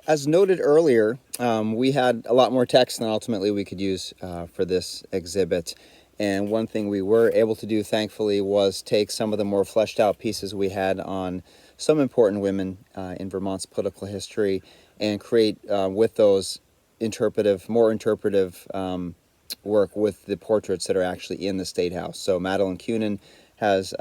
As noted earlier, we had a lot more text than ultimately we could use for this exhibit. And one thing we were able to do, thankfully, was take some of the more fleshed out pieces we had on some important women in Vermont's political history and create with those more interpretive work with the portraits that are actually in the State House. So Madeleine Kunin has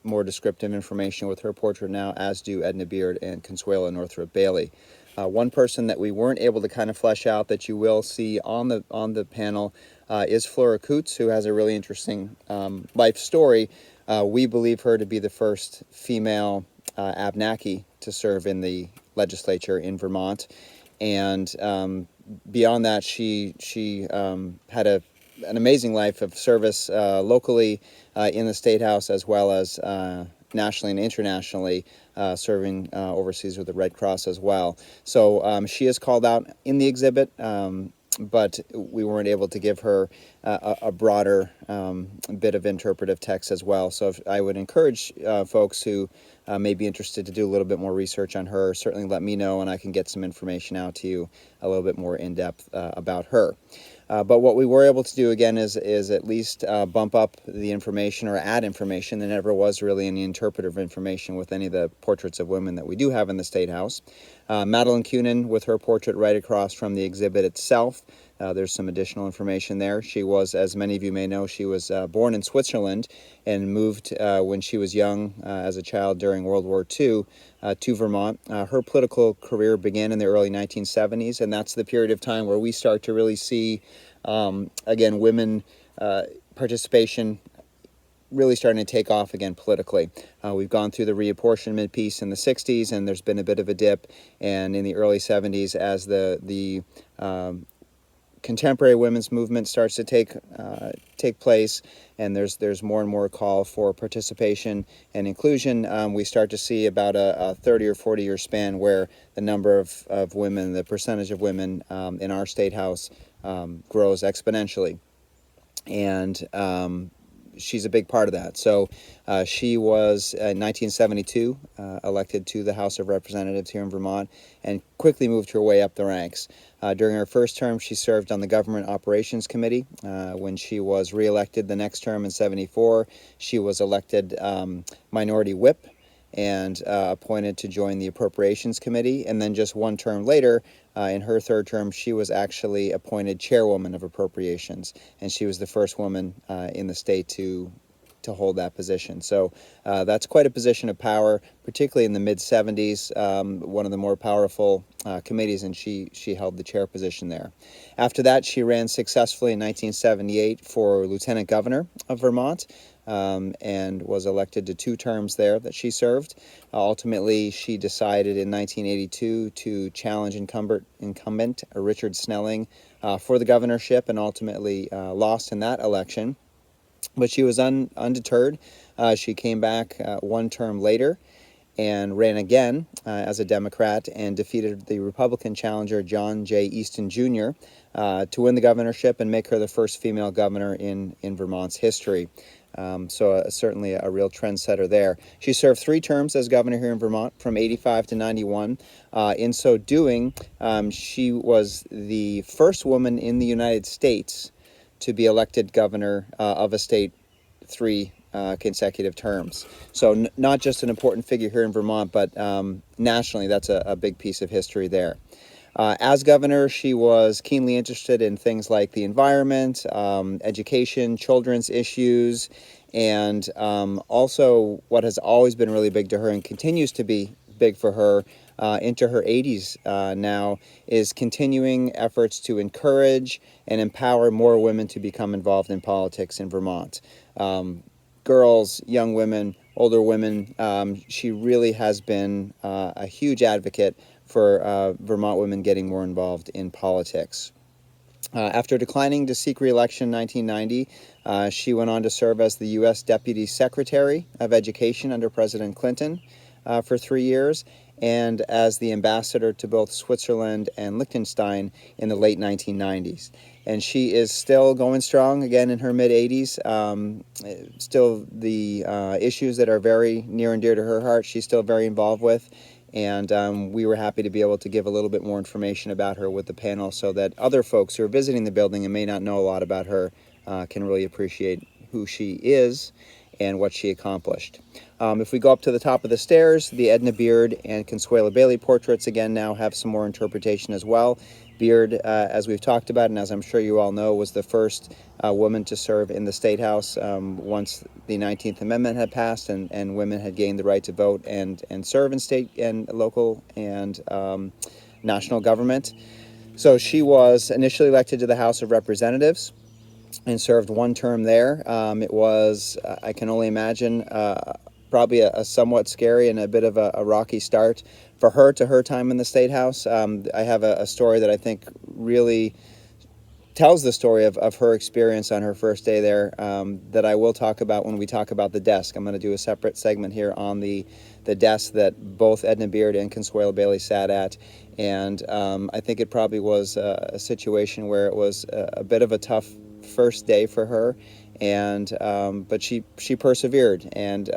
more descriptive information with her portrait now, as do Edna Beard and Consuelo Northrop Bailey. One person that we weren't able to kind of flesh out that you will see on the panel is Flora Coots, who has a really interesting life story. We believe her to be the first female Abnaki to serve in the legislature in Vermont, and beyond that, she had an amazing life of service locally in the State House, as well as nationally and internationally, serving overseas with the Red Cross as well. So she is called out in the exhibit, but we weren't able to give her a broader bit of interpretive text as well. So I would encourage folks who may be interested to do a little bit more research on her. Certainly let me know, and I can get some information out to you a little bit more in depth about her. But what we were able to do again is at least bump up the information or add information. There never was really any interpretive information with any of the portraits of women that we do have in the State House. Madeleine Kunin with her portrait right across from the exhibit itself. There's some additional information there. She was, as many of you may know, she was born in Switzerland and moved when she was young as a child during World War II to Vermont. Her political career began in the early 1970s, and that's the period of time where we start to really see, again, women participation really starting to take off again politically. We've gone through the reapportionment piece in the 60s, and there's been a bit of a dip, and in the early 70s, as the contemporary women's movement starts to take place, and there's more and more call for participation and inclusion. We start to see about a 30 or 40 year span where the number of women, the percentage of women in our State House grows exponentially, and she's a big part of that. So she was in 1972 elected to the House of Representatives here in Vermont and quickly moved her way up the ranks. During her first term, she served on the Government Operations Committee. When she was reelected the next term in 74, she was elected Minority Whip and appointed to join the Appropriations Committee. And then just one term later, in her third term, she was actually appointed Chairwoman of Appropriations, and she was the first woman in the state to hold that position. So that's quite a position of power, particularly in the mid-70s, one of the more powerful committees, and she held the chair position there. After that, she ran successfully in 1978 for Lieutenant Governor of Vermont, and was elected to 2 terms there that she served. Ultimately, she decided in 1982 to challenge incumbent Richard Snelling for the governorship, and ultimately lost in that election. But she was undeterred. She came back 1 term later and ran again as a Democrat and defeated the Republican challenger John J. Easton Jr. To win the governorship and make her the first female governor in Vermont's history. So certainly a real trendsetter there. She served 3 terms as governor here in Vermont from 85 to 91. In so doing, she was the first woman in the United States to be elected governor of a state 3 consecutive terms. So not just an important figure here in Vermont, but nationally, that's a big piece of history there. As governor, she was keenly interested in things like the environment, education, children's issues, and also what has always been really big to her and continues to be big for her into her 80s now is continuing efforts to encourage and empower more women to become involved in politics in Vermont. Girls, young women, older women, she really has been a huge advocate for Vermont women getting more involved in politics. After declining to seek re-election in 1990, she went on to serve as the U.S. Deputy Secretary of Education under President Clinton for 3 years, and as the ambassador to both Switzerland and Liechtenstein in the late 1990s. And she is still going strong, again in her mid-80s. Still the issues that are very near and dear to her heart, she's still very involved with. And we were happy to be able to give a little bit more information about her with the panel so that other folks who are visiting the building and may not know a lot about her can really appreciate who she is and what she accomplished. If we go up to the top of the stairs, the Edna Beard and Consuela Bailey portraits again now have some more interpretation as well. Beard, as we've talked about, and as I'm sure you all know, was the first woman to serve in the State House once the 19th Amendment had passed and women had gained the right to vote and serve in state and local and national government. So she was initially elected to the House of Representatives and served one term there. It was, I can only imagine, probably a somewhat scary and a bit of a rocky start for her to her time in the State House. I have a story that I think really tells the story of her experience on her first day there that I will talk about when we talk about the desk. I'm going to do a separate segment here on the desk that both Edna Beard and Consuela Bailey sat at. And I think it probably was a situation where it was a bit of a tough first day for her, and but she persevered and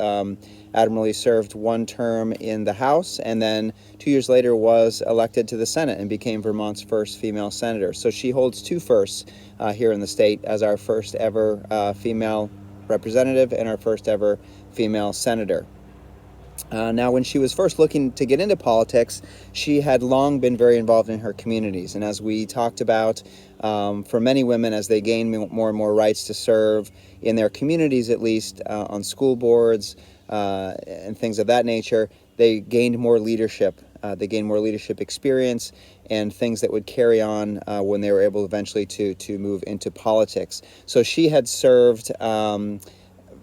admirably served one term in the House, and then 2 years later was elected to the Senate and became Vermont's first female senator. So she holds two firsts here in the state as our first ever female representative and our first ever female senator. Now, when she was first looking to get into politics, she had long been very involved in her communities. And as we talked about, for many women, as they gain more and more rights to serve in their communities, at least on school boards and things of that nature, they gained more leadership. They gained more leadership experience and things that would carry on when they were able eventually to move into politics. So she had served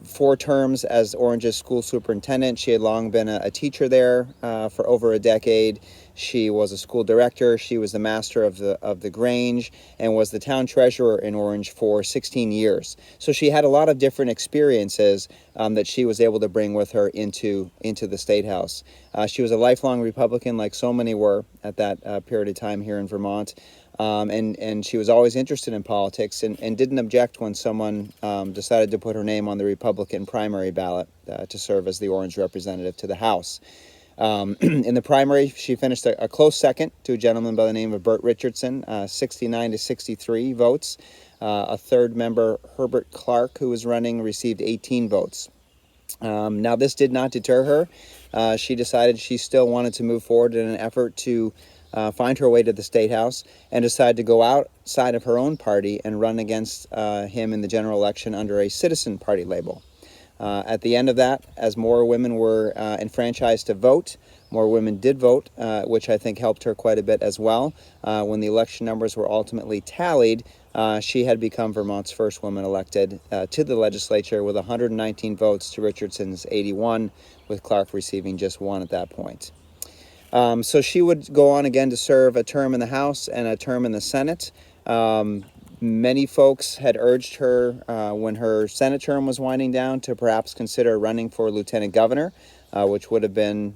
4 terms as Orange's school superintendent. She had long been a teacher there for over a decade. She was a school director. She was the master of the Grange and was the town treasurer in Orange for 16 years. So she had a lot of different experiences that she was able to bring with her into the State House. She was a lifelong Republican, like so many were at that period of time here in Vermont. And she was always interested in politics and didn't object when someone decided to put her name on the Republican primary ballot to serve as the Orange representative to the House. In the primary, she finished a close second to a gentleman by the name of Burt Richardson, 69 to 63 votes. A third member, Herbert Clark, who was running, received 18 votes. Now, this did not deter her. She decided she still wanted to move forward in an effort to find her way to the State House and decided to go outside of her own party and run against him in the general election under a Citizen Party label. At the end of that, as more women were enfranchised to vote, more women did vote, which I think helped her quite a bit as well. When the election numbers were ultimately tallied, she had become Vermont's first woman elected to the legislature with 119 votes to Richardson's 81, with Clark receiving just 1 at that point. So she would go on again to serve a term in the House and a term in the Senate. Many folks had urged her when her Senate term was winding down to perhaps consider running for lieutenant governor, which would have been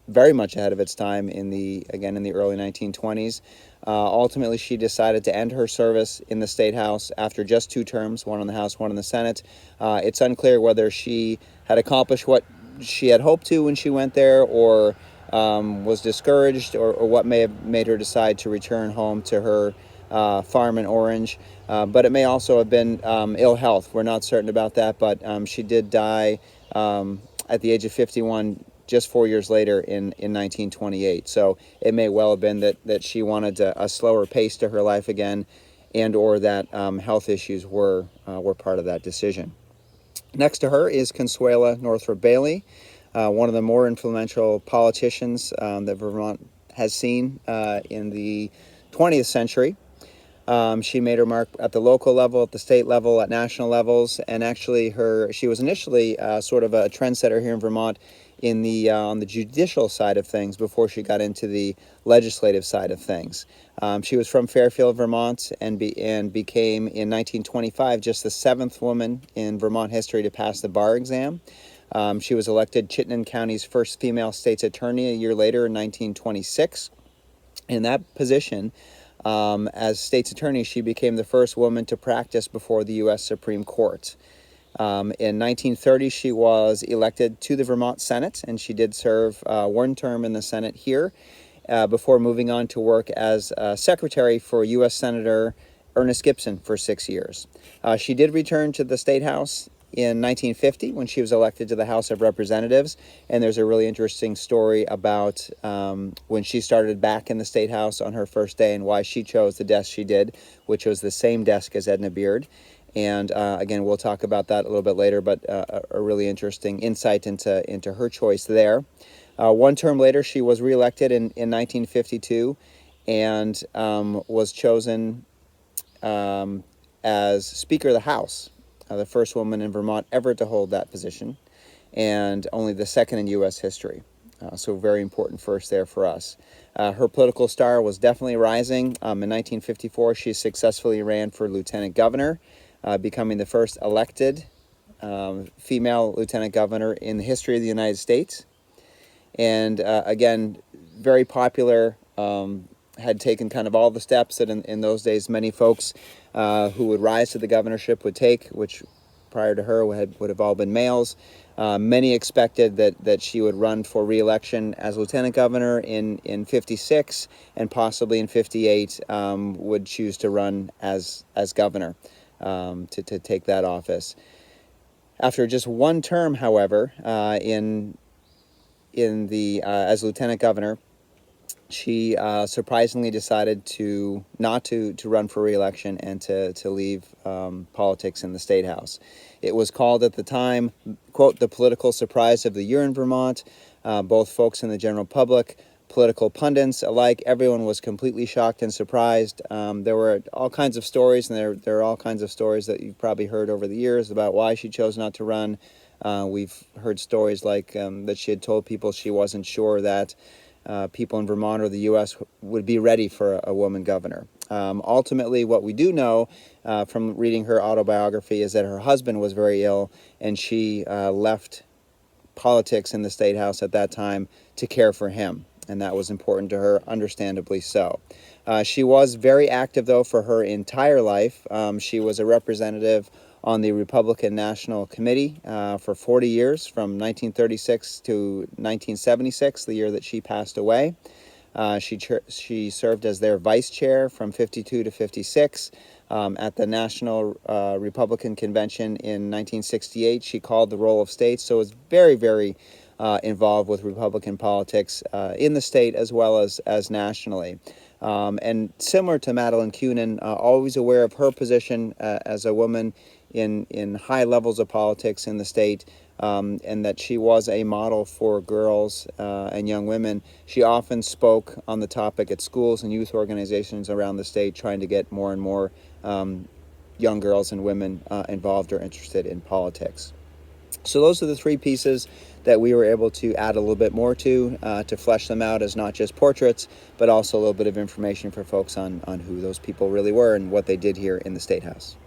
very much ahead of its time in the early 1920s. Ultimately, she decided to end her service in the State House after just 2 terms, one in the House, one in the Senate. It's unclear whether she had accomplished what she had hoped to when she went there, or was discouraged, or what may have made her decide to return home to her farm in Orange. But it may also have been ill health. We're not certain about that, but she did die at the age of 51 just 4 years later in 1928. So it may well have been that she wanted a slower pace to her life again, and or that health issues were part of that decision. Next to her is Consuela Northrop Bailey, one of the more influential politicians that Vermont has seen in the 20th century. She made her mark at the local level, at the state level, at national levels, and actually she was initially sort of a trendsetter here in Vermont on the judicial side of things before she got into the legislative side of things. She was from Fairfield, Vermont, and became in 1925 just the 7th woman in Vermont history to pass the bar exam. She was elected Chittenden County's first female state's attorney a year later in 1926. In that position, as state's attorney, she became the first woman to practice before the U.S. Supreme Court. In 1930, she was elected to the Vermont Senate, and she did serve one term in the Senate here before moving on to work as secretary for U.S. Senator Ernest Gibson for 6 years. She did return to the State House in 1950 when she was elected to the House of Representatives, and there's a really interesting story about when she started back in the State House on her first day and why she chose the desk she did, which was the same desk as Edna Beard. And again, we'll talk about that a little bit later, but a really interesting insight into her choice there. One term later, she was reelected in 1952 and was chosen as Speaker of the House, the first woman in Vermont ever to hold that position, and only the second in U.S. history. So very important first there for us. Her political star was definitely rising. In 1954, she successfully ran for lieutenant governor, becoming the first elected female lieutenant governor in the history of the United States. And again, very popular, had taken kind of all the steps that in those days many folks who would rise to the governorship would take, which prior to her would have all been males. Many expected that she would run for re-election as lieutenant governor in 56, and possibly in 58 would choose to run as governor. To take that office. After just one term, however, as lieutenant governor, she surprisingly decided not to run for re-election and to leave politics in the State House. It was called at the time, quote, the political surprise of the year in Vermont. Both folks in the general public, political pundits alike, everyone was completely shocked and surprised. There were all kinds of stories, and there are all kinds of stories that you've probably heard over the years about why she chose not to run. We've heard stories like that she had told people she wasn't sure that people in Vermont or the U.S. would be ready for a woman governor. Ultimately, what we do know from reading her autobiography is that her husband was very ill, and she left politics in the State House at that time to care for him, and that was important to her, understandably so. She was very active, though, for her entire life. She was a representative on the Republican National Committee for 40 years, from 1936 to 1976, the year that she passed away. She served as their vice chair from 52 to 56. At the National Republican Convention in 1968, she called the roll of states, so was very, very involved with Republican politics in the state as well as nationally. And similar to Madeleine Kunin, always aware of her position as a woman in high levels of politics in the state, and that she was a model for girls and young women. She often spoke on the topic at schools and youth organizations around the state, trying to get more and more young girls and women involved or interested in politics. So those are the three pieces that we were able to add a little bit more to flesh them out as not just portraits, but also a little bit of information for folks on who those people really were and what they did here in the State House.